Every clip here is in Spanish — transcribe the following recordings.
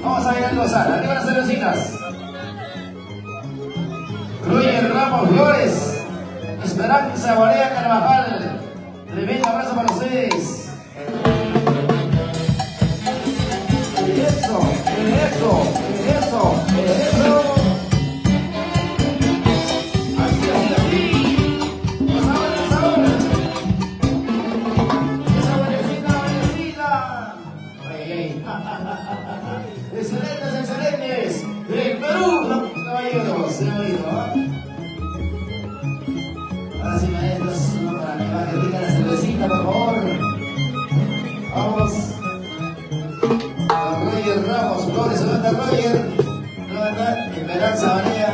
Vamos a ver a gozar. Arriba las cervecitas. Roger Ramos Flores. Esperanza Borea Carvajal. Tremendo abrazo para ustedes. Eso, eso, eso, eso. Así, así, así. Más ahora, más ahora. Esa valecita, valecita. Ay, ay. Excelentes, excelentes. ¡El Perú! Caballeros, se ha oído, ¿eh? Ahora sí, maestros, uno para animar que rica la cervecita, por favor. Vamos. A Roger Ramos, Flores, levanta Roger. Levanta Esperanza Varea.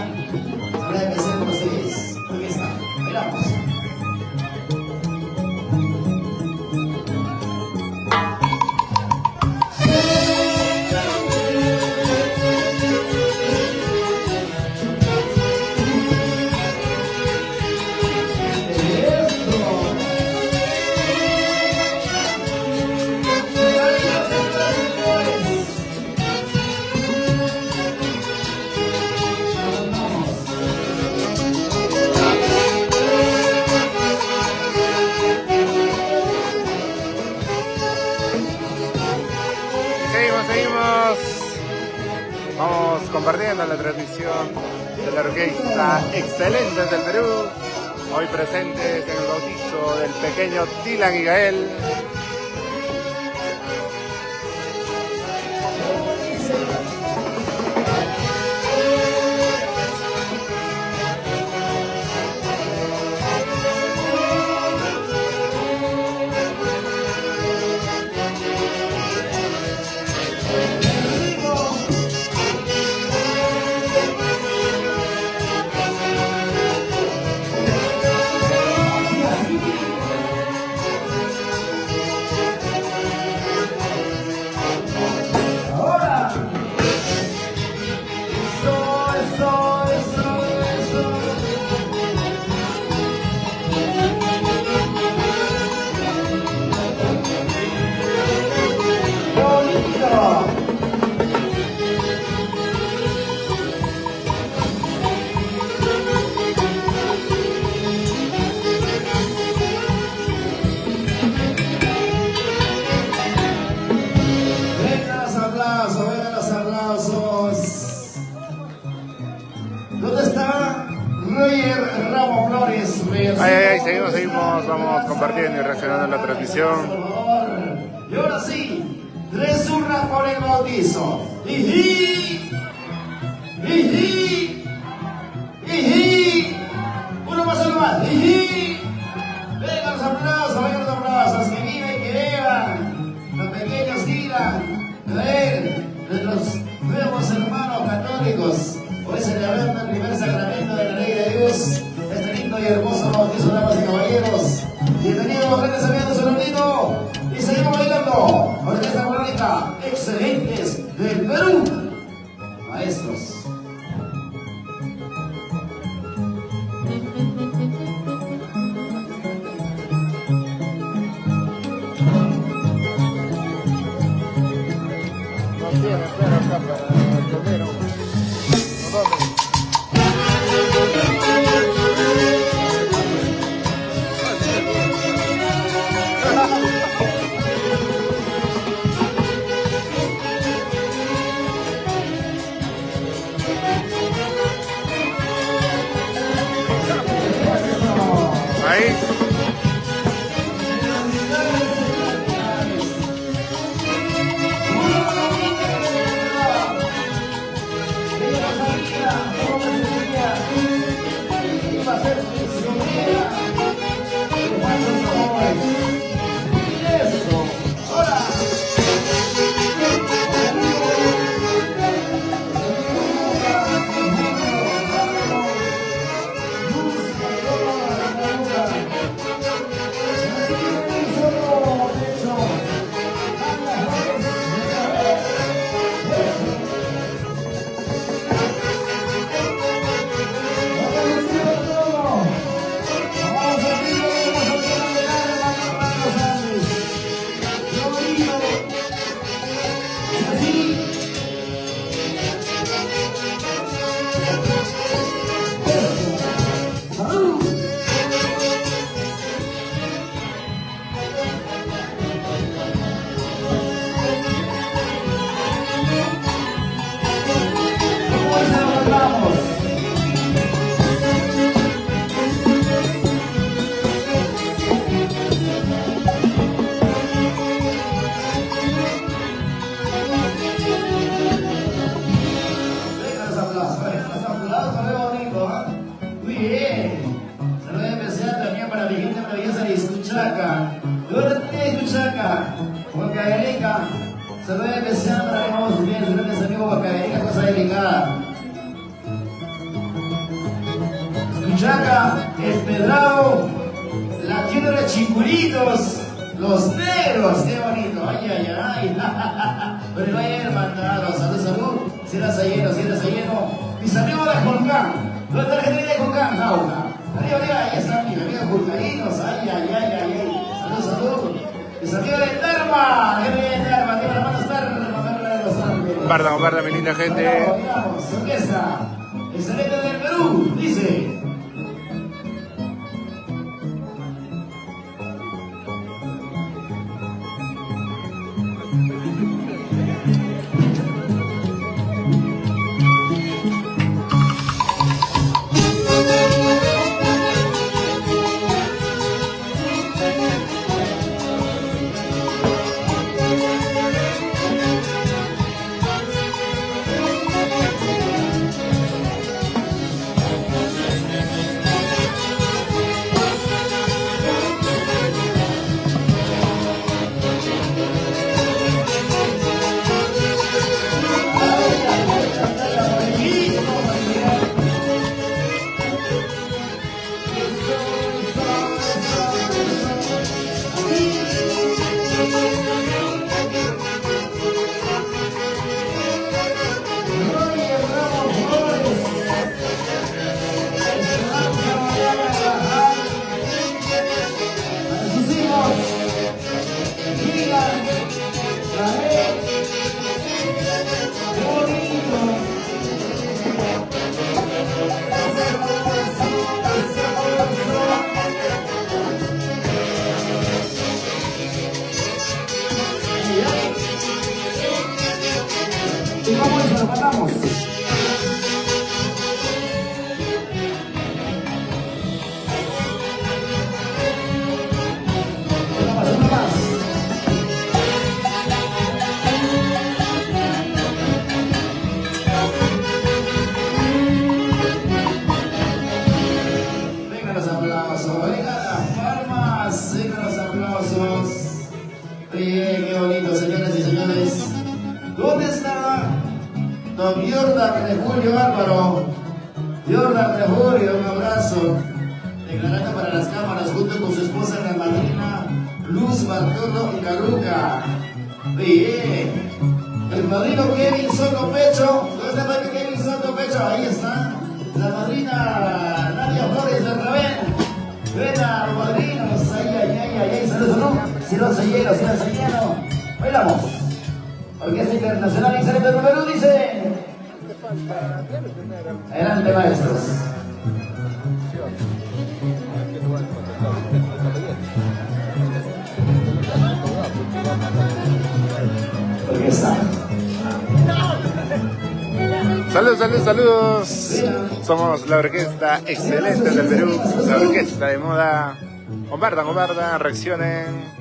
Habrá que empezar con ustedes. Aquí está. Miramos. Vamos compartiendo la transmisión de la orquesta Excelentes del Perú, hoy presentes en el bautizo del pequeño Dylan y Gael. Seguimos, vamos compartiendo y reaccionando en la transmisión. Y ahora sí, 3 urnas por el bautizo. ¡Iji! ¡Iji! ¡Iji! Uno más, uno más. ¡Iji! Vengan los aplausos, vengan los aplausos. Que viven, que beban. Los pequeños giran. A ver, nuestros nuevos hermanos católicos. Hoy celebrando el primer sacramento de la ley de Dios. Este lindo y hermoso bautizo, damas y caballeros. Bienvenidos, grandes amigos de Solonito. Y seguimos bailando. Orquesta Crónica Excelentes del Perú. Maestros. No tiene, espera acá para el primero. ¿Dónde? Muy bien. Saludos especial también para mi gente maravillosa de Iscuchaca. ¿De dónde tenía Iscuchaca? Huancavelica. Saludos especial para todos ustedes, grandes amigos Huancavelica, cosa delicada. Iscuchaca, El Pedrao, la tierra de Chinguritos, los negros, qué bonito. Ay, ay, ay. Pero vaya hermandad, salud, salud. Cierra lleno, cierra lleno. Mis amigos de Colcán. ¿Dónde está la gente de Colcán, Jaula? Arriba, arriba, ahí están mis amigos colcarinos. Ay, ay, ay, ay, ay. Salud, salud. Mis amigos de Tarma. ¿Qué viene de Tarma? ¿Qué van a estar? Los Ángeles. Compartan, mi linda gente. Vamos, orquesta. Excelente del Perú, dice. Y vamos y nos matamos. Una más. Vengan los aplausos, vengan las palmas, vengan los aplausos. Oye, qué bonito, señoras y señores. ¿Dónde está don Jordan de Julio Álvaro? Jordan de Julio, un abrazo. Declarando para las cámaras junto con su esposa, la madrina Luz Bartolo y Caruca. Bien. El padrino Kevin Soto Pecho. ¿Dónde está el padrino Kevin Soto Pecho? Ahí está. La madrina Nadia Flores de Ravel. Ven a los padrinos. Ay, ay, ay, ay, ay. Saludos, ¿no? Silencio lleno, silencio lleno. Bailamos. Orquesta Internacional Excelente del Perú dice. Adelante, maestros. Orquesta. Saludos, saludos, saludos. Somos la Orquesta Excelente del Perú, la orquesta de moda. Compartan, reaccionen.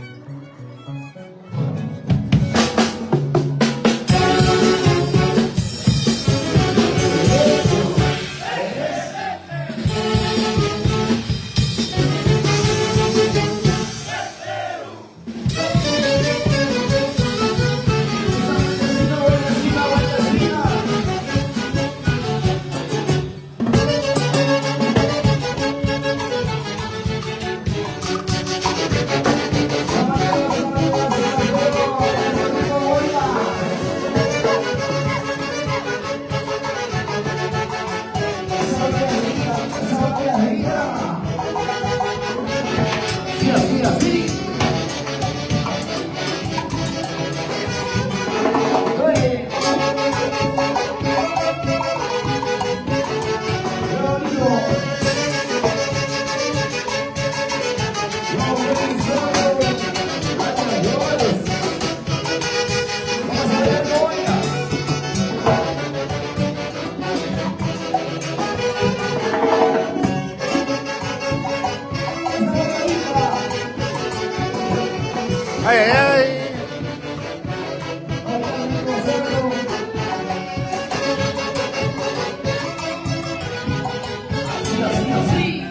Ay, ay, ay. así, así.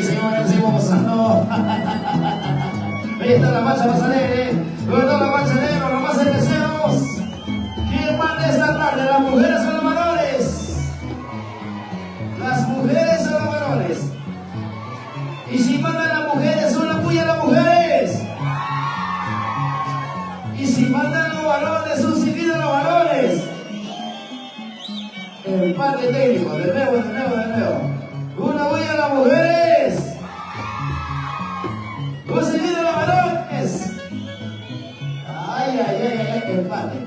Señores, seguimos pasando. Ahí está la marcha más alegre. Luego está la marcha negro, los más cerveceros. ¿Quién manda esta tarde? ¿Las mujeres o los varones? Las mujeres o los varones. Y si mandan las mujeres, son la puya las mujeres. Y si mandan los varones, son seguidos los varones. El parte técnico, de nuevo. Una bulla a las mujeres. Un seguido a los varones. Ay, empate.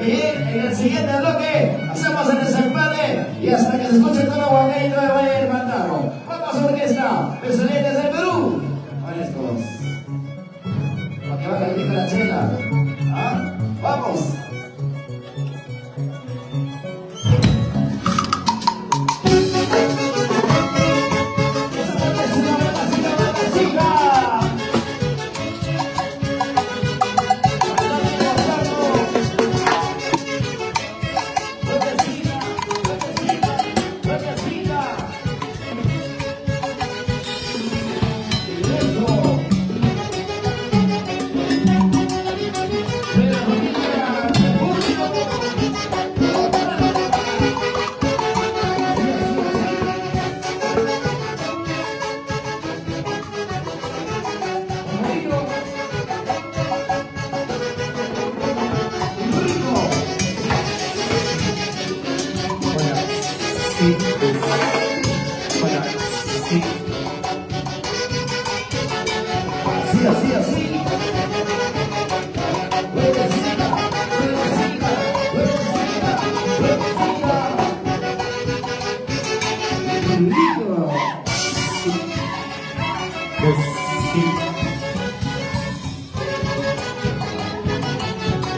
Bien, en el siguiente bloque hacemos el desempate y hasta que se escuche todo guaqueño de Valle del Mantaro. Vamos a orquesta, excelentes del Perú. Con estos. Para que vaya a la chela. ¿Ah? Vamos. Así.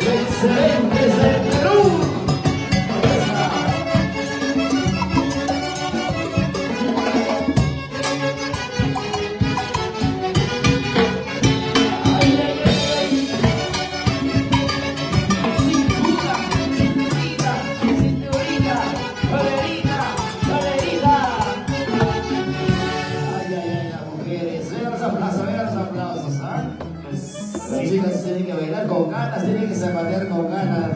Excelentes del Perú. Las chicas tienen que bailar con ganas, tienen que zapatear con ganas.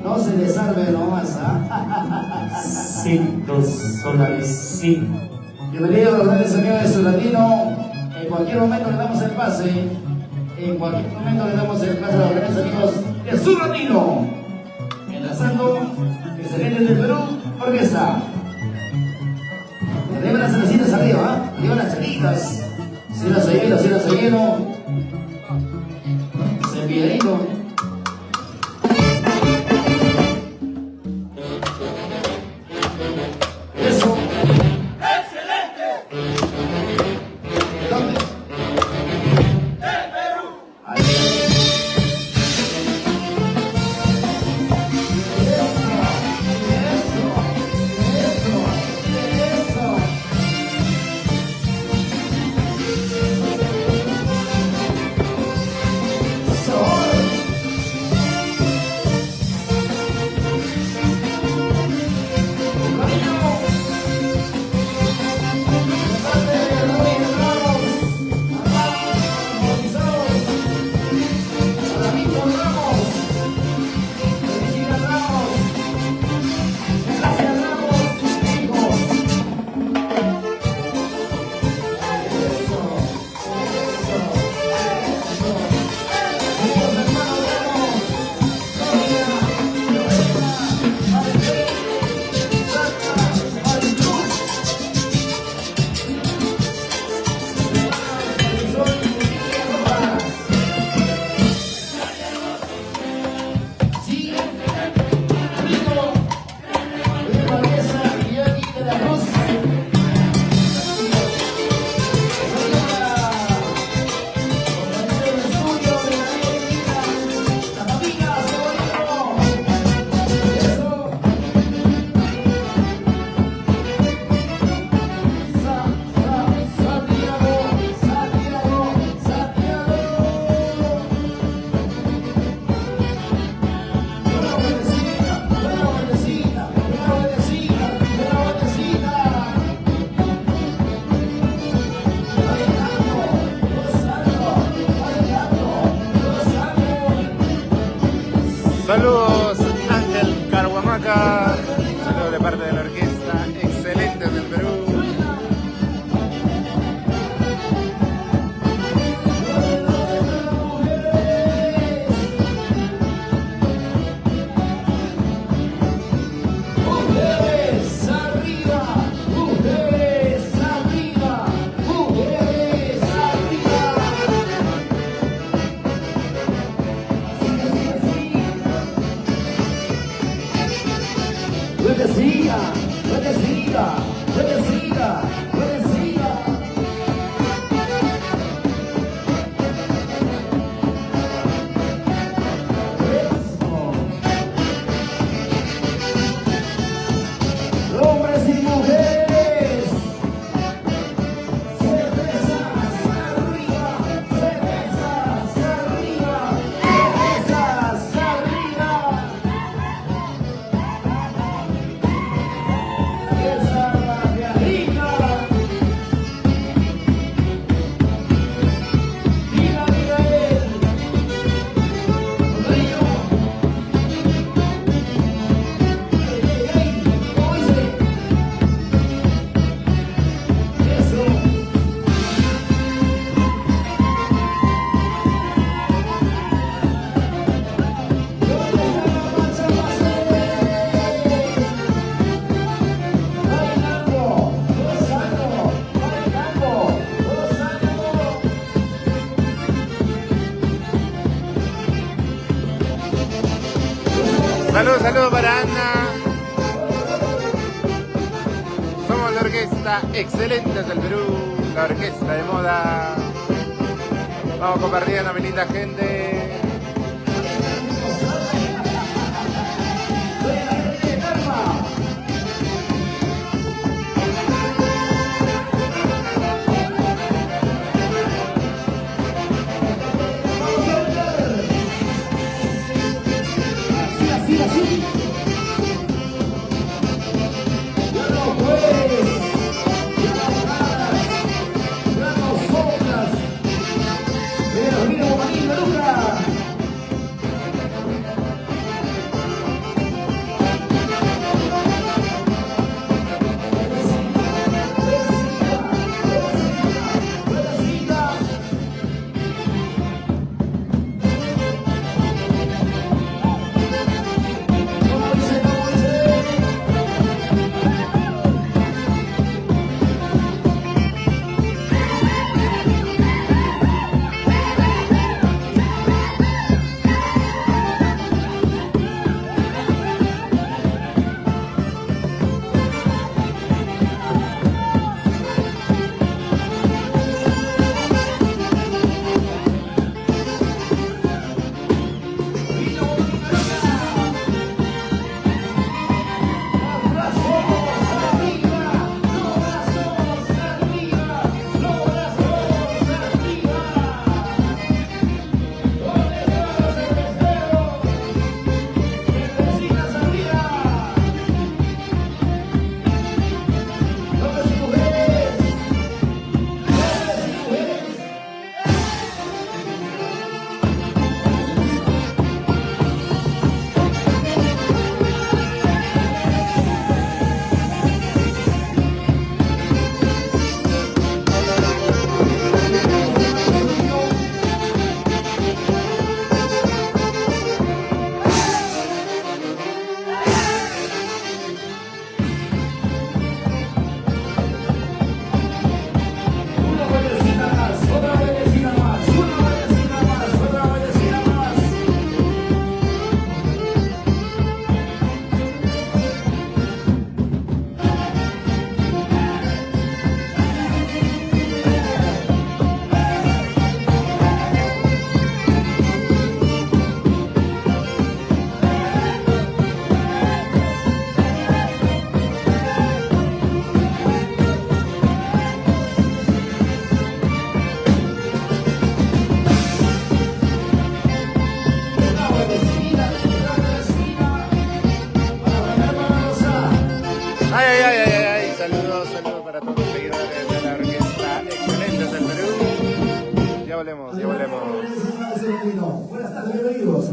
No se desarme nomás, ¿ah? Sí, $2, sí. Bienvenidos a los grandes amigos de Sudatino. En cualquier momento le damos el pase. En cualquier momento le damos el pase a los grandes amigos de Sudatino. Mientras tanto, excelentes del Perú, orquesta. Arriba las cervecitas arriba, ¿ah? Arriba las chelitas. Cielas a hielo. Cepilladito. Eso. ¡Excelente! ¿Dónde? ¡El Perú! Ahí. Saludos Ángel Carhuamaca, saludos de parte de la orquesta Excelentes del Perú. Hombres y mujeres, cervezas arriba, cervezas arriba, cervezas arriba. Esa viajita, mira Miguel, Río. ¿Cómo dice? Eso. ¿Dónde está la marcha bailando, gozando, bailando, gozando? Saludos, saludos para Ana. Somos la orquesta Excelentes del Perú, la orquesta de moda. Vamos compartiendo, mi linda gente. Así, así. Ya no puedes, ya no paras, ya no soplas. Mira, Juanito, Luca. Ya volvemos, ya volvemos. Buenas tardes, bienvenidos.